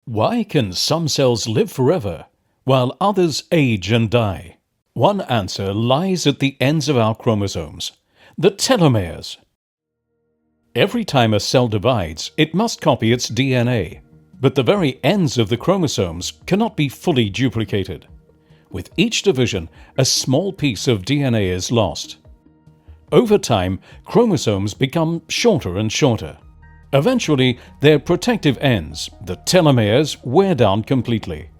Why can some cells live forever while others age and die? One answer lies at the ends of our chromosomes, the telomeres. Every time a cell divides, it must copy its DNA, but the very ends of the chromosomes cannot be fully duplicated. With each division, a small piece of DNA is lost. Over time, chromosomes become shorter and shorter. Eventually, their protective ends, the telomeres, wear down completely.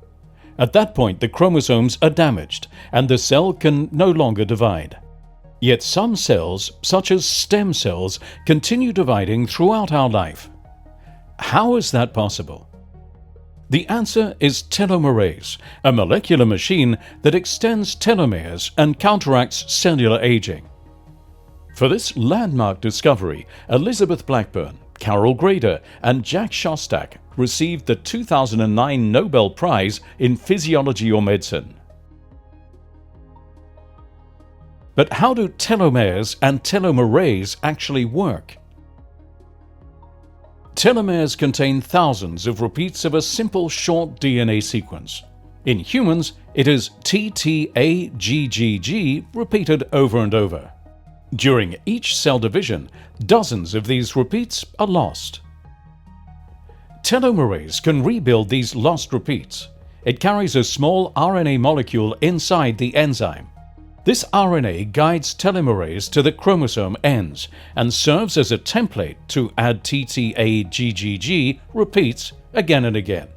At that point, the chromosomes are damaged and the cell can no longer divide. Yet some cells, such as stem cells, continue dividing throughout our life. How is that possible? The answer is telomerase, a molecular machine that extends telomeres and counteracts cellular aging. For this landmark discovery, Elizabeth Blackburn, Carol Grader, and Jack Szostak received the 2009 Nobel Prize in Physiology or Medicine. But how do telomeres and telomerase actually work? Telomeres contain thousands of repeats of a simple short DNA sequence. In humans, it is TTAGGG repeated over and over. During each cell division, dozens of these repeats are lost. Telomerase can rebuild these lost repeats. It carries a small RNA molecule inside the enzyme. This RNA guides telomerase to the chromosome ends and serves as a template to add TTAGGG repeats again and again.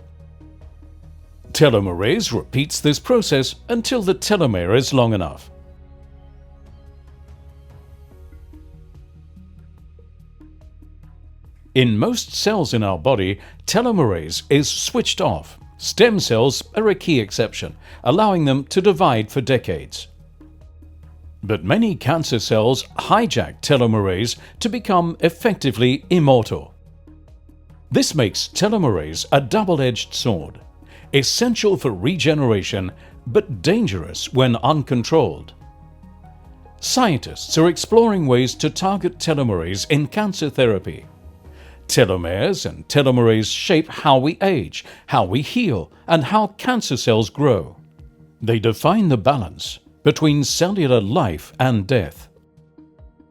Telomerase repeats this process until the telomere is long enough. In most cells in our body, telomerase is switched off. Stem cells are a key exception, allowing them to divide for decades. But many cancer cells hijack telomerase to become effectively immortal. This makes telomerase a double-edged sword, essential for regeneration but dangerous when uncontrolled. Scientists are exploring ways to target telomerase in cancer therapy. Telomeres and telomerase shape how we age, how we heal, and how cancer cells grow. They define the balance between cellular life and death.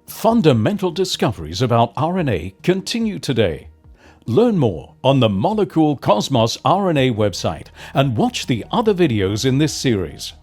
Fundamental discoveries about RNA continue today. Learn more on the Molecule Cosmos RNA website and watch the other videos in this series.